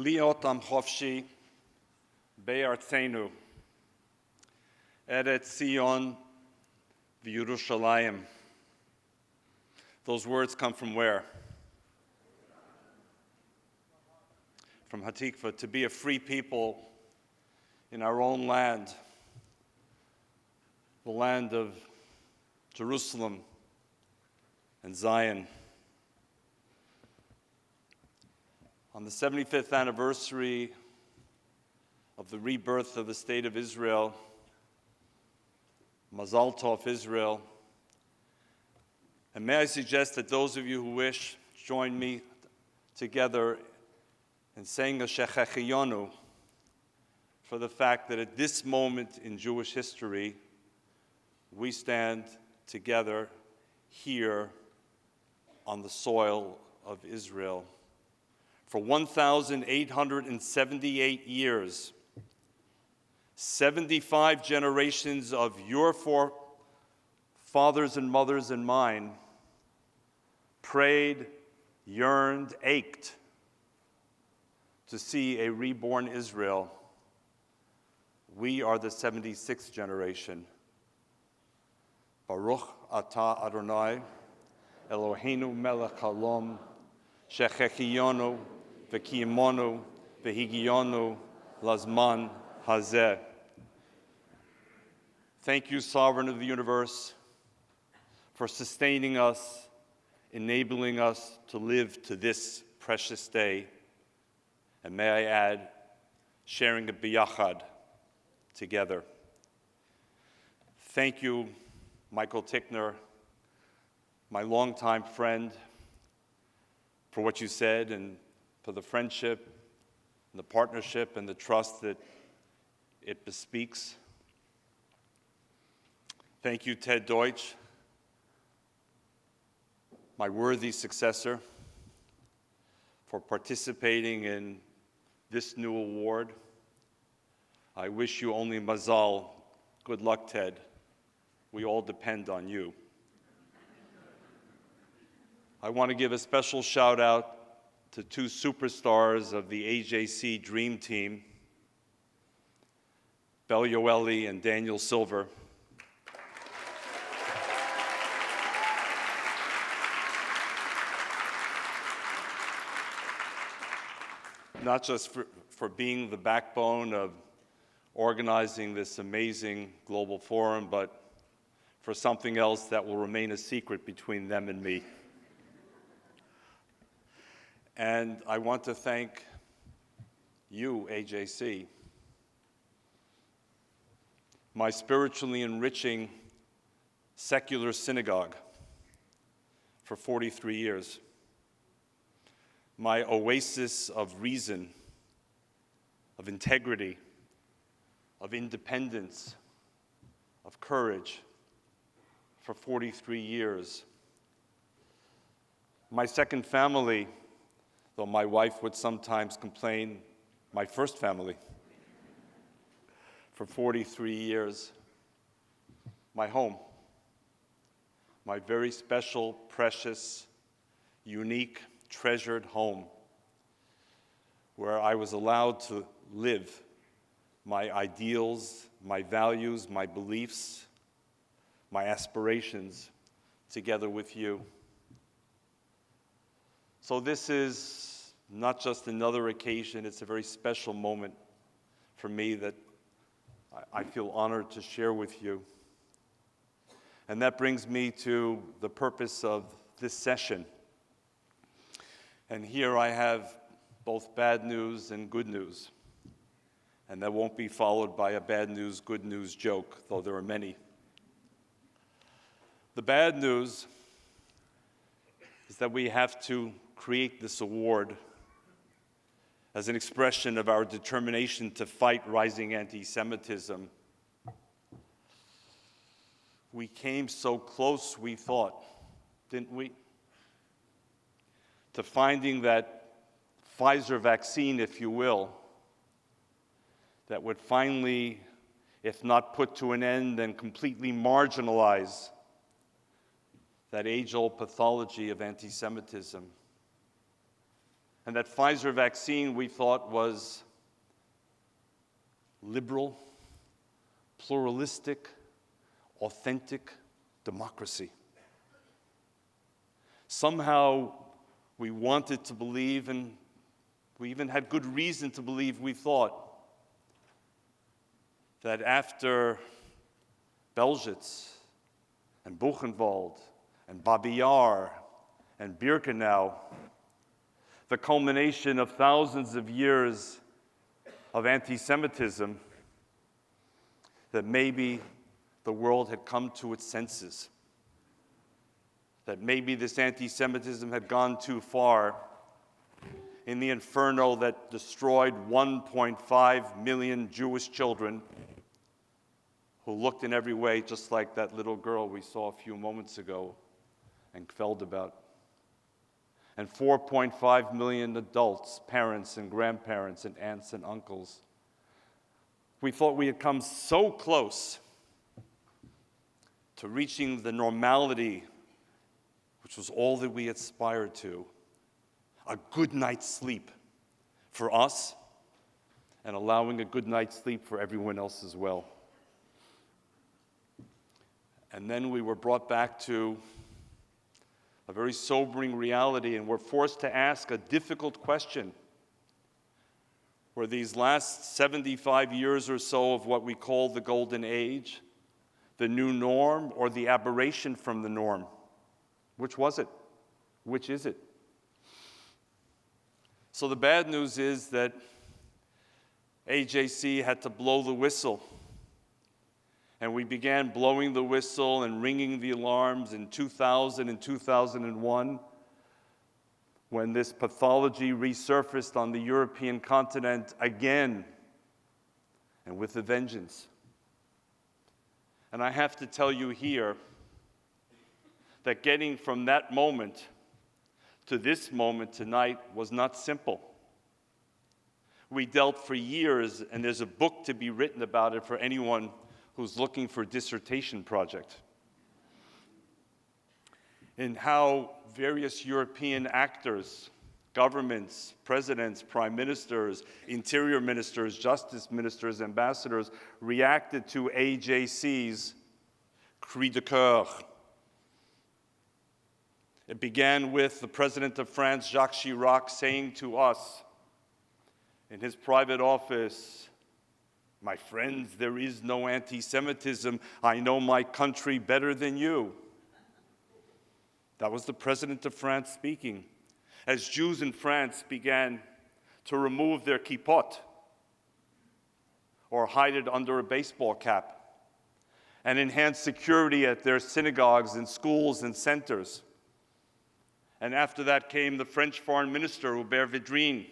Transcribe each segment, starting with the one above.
Liot am Chofshi Be'artzenu Eretz Zion v'Yerushalayim. Those words come from where? From Hatikva, to be a free people in our own land, the land of Jerusalem and Zion. On the 75th anniversary of the rebirth of the State of Israel, Mazal Tov Israel, and may I suggest that those of you who wish join me together in saying a Shechechiyonu for the fact that at this moment in Jewish history, we stand together here on the soil of Israel. For 1,878 years, 75 generations of your forefathers and mothers and mine prayed, yearned, ached to see a reborn Israel. We are the 76th generation. Baruch atah Adonai, Eloheinu melech haolam, shechechiyonu v'kiyimonu v'higiyonu lazman hazeh. Thank you, Sovereign of the universe, for sustaining us, enabling us to live to this precious day. And may I add, sharing a biyachad together. Thank you, Michael Tickner, my longtime friend, for what you said and for the friendship and the partnership and the trust that it bespeaks. Thank you, Ted Deutsch, my worthy successor, for participating in this new award. I wish you only mazal. Good luck, Ted. We all depend on you. I want to give a special shout out to two superstars of the AJC Dream Team, Bel Yoeli and Daniel Silver. Not just for being the backbone of organizing this amazing global forum, but for something else that will remain a secret between them and me. And I want to thank you, AJC, my spiritually enriching secular synagogue for 43 years, my oasis of reason, of integrity, of independence, of courage for 43 years. My second family, though my wife would sometimes complain, my first family for 43 years. My home, my very special, precious, unique, treasured home, where I was allowed to live my ideals, my values, my beliefs, my aspirations together with you. So this is not just another occasion, it's a very special moment for me that I feel honored to share with you. And that brings me to the purpose of this session. And here I have both bad news and good news. And that won't be followed by a bad news, good news joke, though there are many. The bad news is that we have to create this award as an expression of our determination to fight rising anti-Semitism. We came so close, we thought, didn't we? To finding that Pfizer vaccine, if you will, that would finally, if not put to an end, then completely marginalize that age-old pathology of anti-Semitism. And that Pfizer vaccine we thought was liberal, pluralistic, authentic democracy. Somehow we wanted to believe, and we even had good reason to believe, we thought, that after Belzec and Buchenwald and Babi Yar and Birkenau, the culmination of thousands of years of anti-Semitism, that maybe the world had come to its senses, that maybe this anti-Semitism had gone too far in the inferno that destroyed 1.5 million Jewish children who looked in every way just like that little girl we saw a few moments ago and kvelled about. And 4.5 million adults, parents and grandparents and aunts and uncles. We thought we had come so close to reaching the normality, which was all that we aspired to, a good night's sleep for us and allowing a good night's sleep for everyone else as well. And then we were brought back to a very sobering reality, and we're forced to ask a difficult question. Were these last 75 years or so of what we call the Golden Age the new norm or the aberration from the norm? Which was it? Which is it? So the bad news is that AJC had to blow the whistle. And we began blowing the whistle and ringing the alarms in 2000 and 2001 when this pathology resurfaced on the European continent again, and with a vengeance. And I have to tell you here that getting from that moment to this moment tonight was not simple. We dealt for years, and there's a book to be written about it for anyone who's looking for a dissertation project, in how various European actors, governments, presidents, prime ministers, interior ministers, justice ministers, ambassadors reacted to AJC's cri de coeur. It began with the President of France, Jacques Chirac, saying to us in his private office, "My friends, there is no anti-Semitism. I know my country better than you." That was the President of France speaking, as Jews in France began to remove their kippot or hide it under a baseball cap and enhance security at their synagogues and schools and centers. And after that came the French Foreign Minister, Hubert Védrine,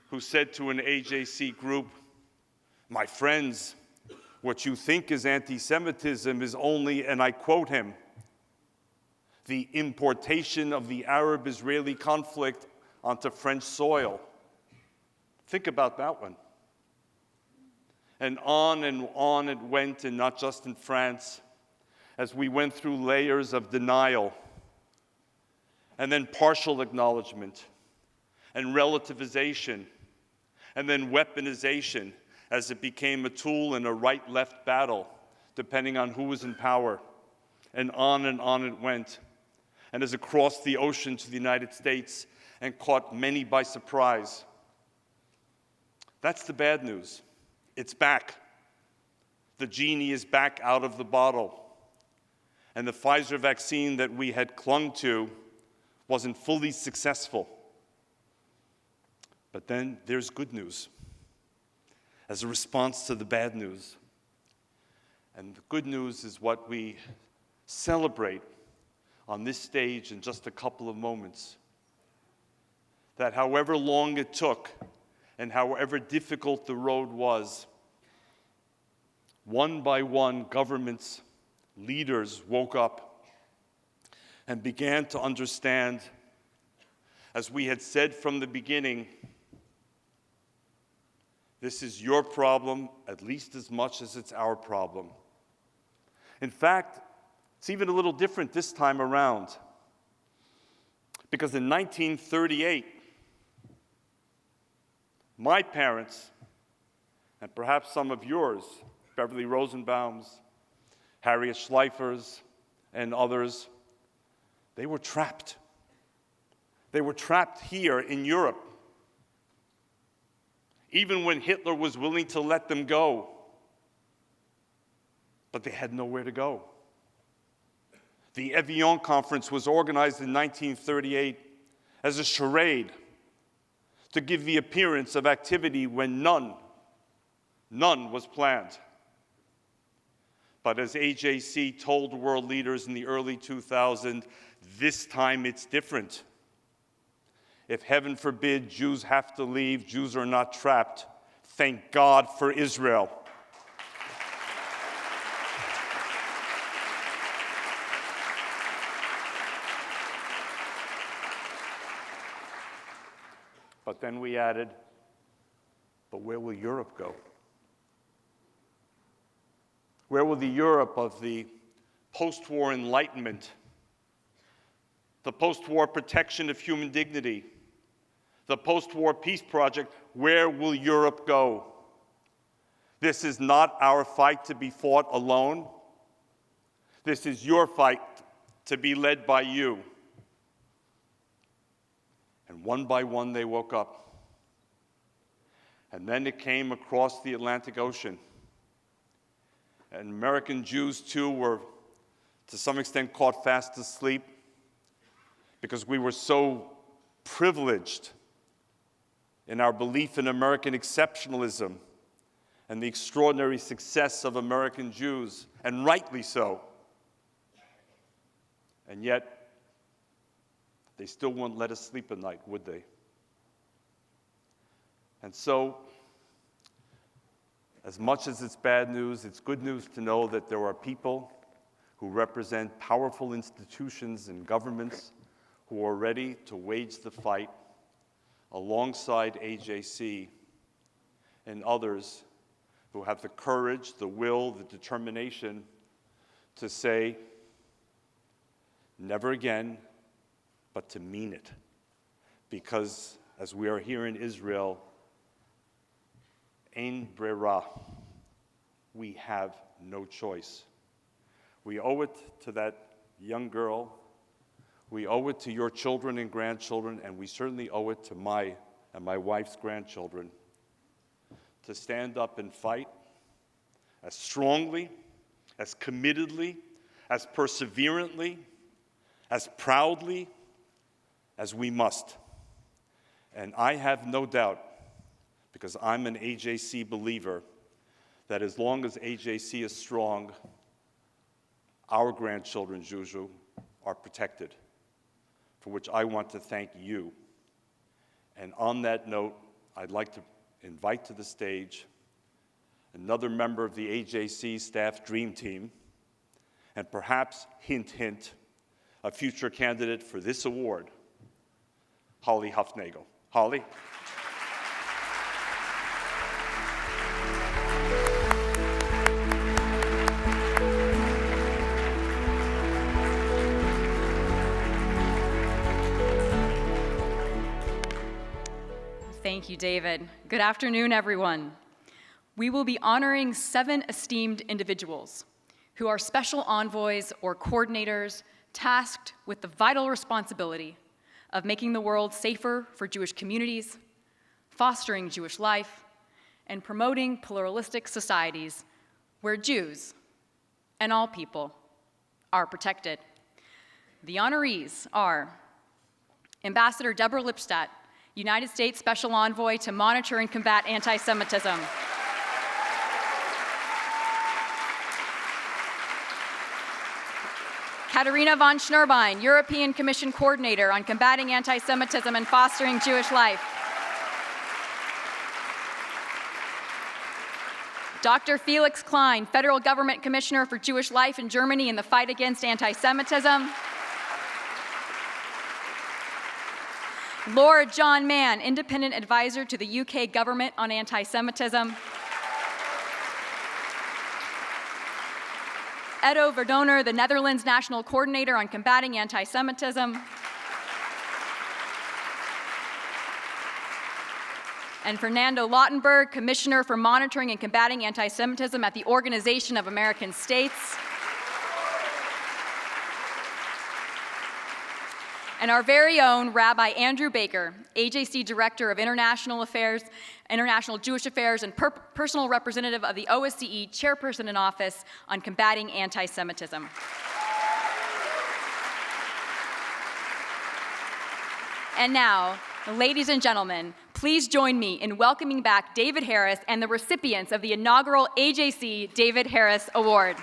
who said to an AJC group, "My friends, what you think is anti-Semitism is only," and I quote him, "the importation of the Arab-Israeli conflict onto French soil." Think about that one. And on it went, and not just in France, as we went through layers of denial, and then partial acknowledgement, and relativization, and then weaponization, as it became a tool in a right-left battle, depending on who was in power. And on it went. And as it crossed the ocean to the United States and caught many by surprise. That's the bad news. It's back. The genie is back out of the bottle. And the Pfizer vaccine that we had clung to wasn't fully successful. But then there's good news as a response to the bad news. And the good news is what we celebrate on this stage in just a couple of moments. That however long it took and however difficult the road was, one by one, governments, leaders woke up and began to understand, as we had said from the beginning, this is your problem at least as much as it's our problem. In fact, it's even a little different this time around. Because in 1938, My parents, and perhaps some of yours, Beverly Rosenbaum's, Harriet Schleifer's, and others, they were trapped. They were trapped here in Europe. Even when Hitler was willing to let them go, but they had nowhere to go. The Evian Conference was organized in 1938 as a charade to give the appearance of activity when none was planned. But as AJC told world leaders in the early 2000s, this time it's different. If heaven forbid Jews have to leave, Jews are not trapped. Thank God for Israel. But then we added, but where will Europe go? Where will the Europe of the post-war Enlightenment, the post-war protection of human dignity, the post-war peace project, where will Europe go? This is not our fight to be fought alone. This is your fight to be led by you. And one by one they woke up. And then it came across the Atlantic Ocean. And American Jews, too, were to some extent caught fast asleep because we were so privileged in our belief in American exceptionalism and the extraordinary success of American Jews, and rightly so. And yet, they still wouldn't let us sleep at night, would they? And so, as much as it's bad news, it's good news to know that there are people who represent powerful institutions and governments who are ready to wage the fight alongside AJC and others who have the courage, the will, the determination to say, never again, but to mean it. Because, as we are here in Israel, ein brera, we have no choice. We owe it to that young girl, we owe it to your children and grandchildren, and we certainly owe it to my and my wife's grandchildren to stand up and fight as strongly, as committedly, as perseverantly, as proudly as we must. And I have no doubt, because I'm an AJC believer, that as long as AJC is strong, our grandchildren, Juju, are protected, for which I want to thank you. And on that note, I'd like to invite to the stage another member of the AJC staff dream team, and perhaps, hint, hint, a future candidate for this award, Holly Huffnagel. Holly? Thank you, David. Good afternoon, everyone. We will be honoring 7 esteemed individuals who are special envoys or coordinators tasked with the vital responsibility of making the world safer for Jewish communities, fostering Jewish life, and promoting pluralistic societies where Jews and all people are protected. The honorees are Ambassador Deborah Lipstadt, United States Special Envoy to monitor and combat anti-Semitism. Katerina von Schnurbein, European Commission Coordinator on combating anti-Semitism and fostering Jewish life. Dr. Felix Klein, Federal Government Commissioner for Jewish Life in Germany in the fight against anti-Semitism. Laura John Mann, Independent Advisor to the UK Government on Anti-Semitism. Edo Verdoner, the Netherlands National Coordinator on combating anti-Semitism. and Fernando Lautenberg, Commissioner for Monitoring and Combating Anti-Semitism at the Organization of American States. And our very own Rabbi Andrew Baker, AJC Director of International Affairs, International Jewish Affairs, and personal representative of the OSCE, Chairperson in Office on Combating Anti-Semitism. And now, ladies and gentlemen, please join me in welcoming back David Harris and the recipients of the inaugural AJC David Harris Award.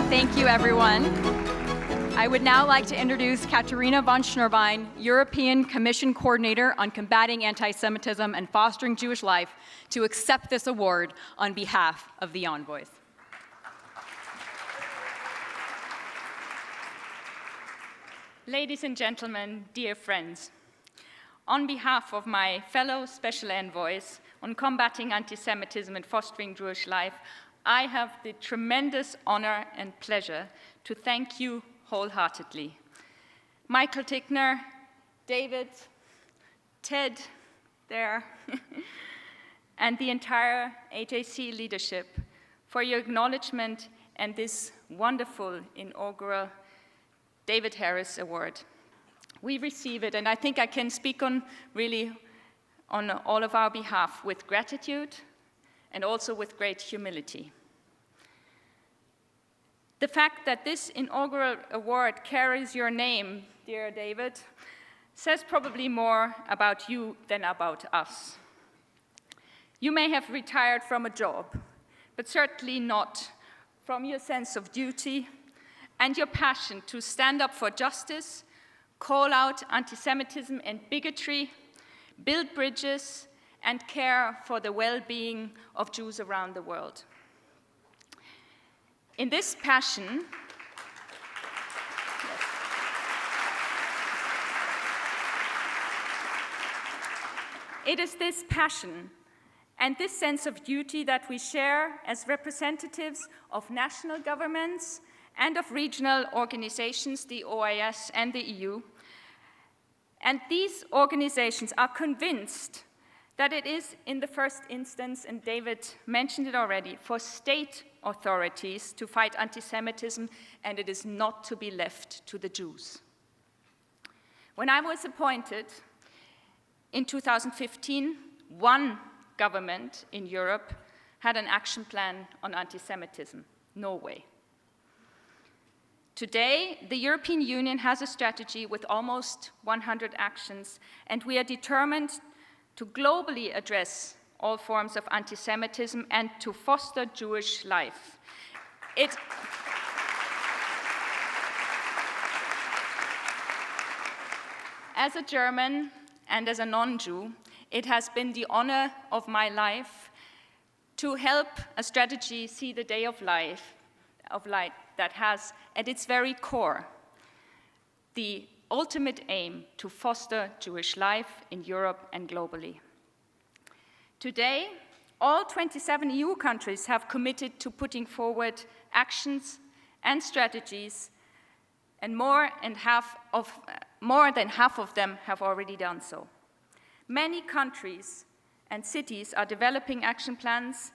Thank you, everyone. I would now like to introduce Katharina von Schnurbein, European Commission Coordinator on Combating Anti-Semitism and Fostering Jewish Life, to accept this award on behalf of the Envoys. Ladies and gentlemen, dear friends, on behalf of my fellow special envoys on combating anti-Semitism and fostering Jewish life, I have the tremendous honor and pleasure to thank you wholeheartedly. Michael Tickner, David, Ted there, and the entire AJC leadership for your acknowledgement and this wonderful inaugural David Harris Award. We receive it, and I think I can speak on all of our behalf with gratitude and also with great humility. The fact that this inaugural award carries your name, dear David, says probably more about you than about us. You may have retired from a job, but certainly not from your sense of duty and your passion to stand up for justice, call out anti-Semitism and bigotry, build bridges, and care for the well-being of Jews around the world. In this passion, it is this passion and this sense of duty that we share as representatives of national governments and of regional organizations, the OIS and the EU. And these organizations are convinced that it is, in the first instance, and David mentioned it already, for state authorities to fight anti-Semitism, and it is not to be left to the Jews. When I was appointed in 2015, one government in Europe had an action plan on anti-Semitism, Norway. Today, the European Union has a strategy with almost 100 actions, and we are determined to globally address all forms of anti-Semitism and to foster Jewish life. As a German and as a non-Jew, it has been the honor of my life to help a strategy see the day of light that has at its very core the ultimate aim to foster Jewish life in Europe and globally. Today, all 27 EU countries have committed to putting forward actions and strategies, and more than half of them have already done so. Many countries and cities are developing action plans.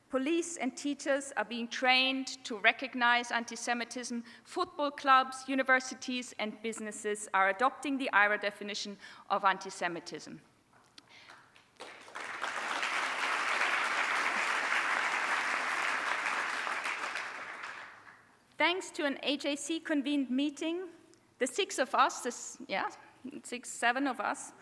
Police and teachers are being trained to recognize anti-Semitism. Football clubs, universities, and businesses are adopting the IHRA definition of anti-Semitism. Thanks to an AJC-convened meeting, the seven of us,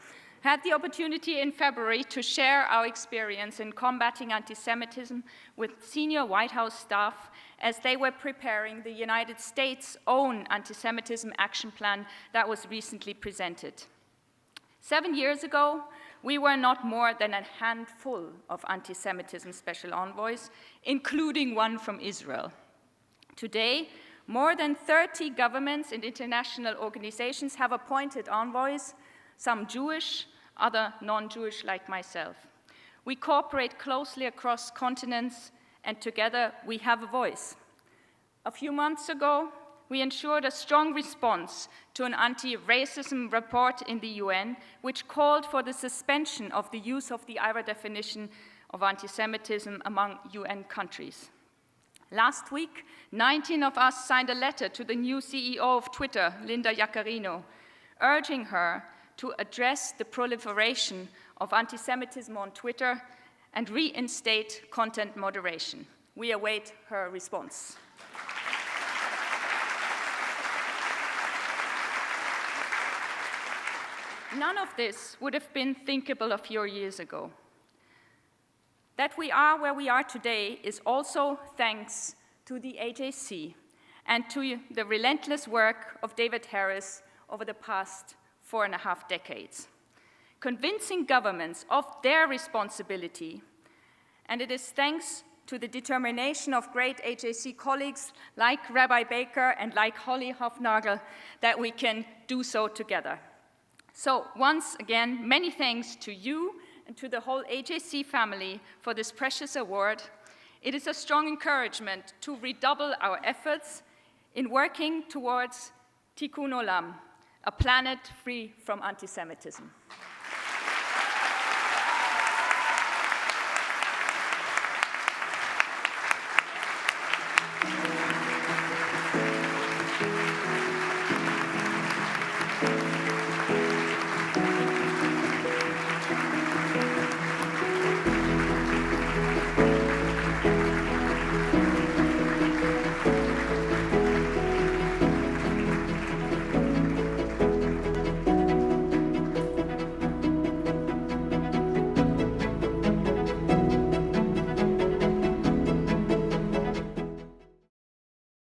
had the opportunity in February to share our experience in combating anti-Semitism with senior White House staff as they were preparing the United States' own anti-Semitism action plan that was recently presented. 7 years ago, we were not more than a handful of anti-Semitism special envoys, including one from Israel. Today, more than 30 governments and international organizations have appointed envoys, some Jewish, other non-Jewish like myself. We cooperate closely across continents, and together we have a voice. A few months ago, we ensured a strong response to an anti-racism report in the UN, which called for the suspension of the use of the IHRA definition of anti-Semitism among UN countries. Last week, 19 of us signed a letter to the new CEO of Twitter, Linda Yaccarino, urging her to address the proliferation of anti-Semitism on Twitter and reinstate content moderation. We await her response. None of this would have been thinkable a few years ago. That we are where we are today is also thanks to the AJC and to the relentless work of David Harris over the past 4.5 decades, convincing governments of their responsibility. And it is thanks to the determination of great AJC colleagues like Rabbi Baker and like Holly Hofnagel that we can do so together. So once again, many thanks to you and to the whole AJC family for this precious award. It is a strong encouragement to redouble our efforts in working towards Tikkun Olam, a planet free from anti-Semitism.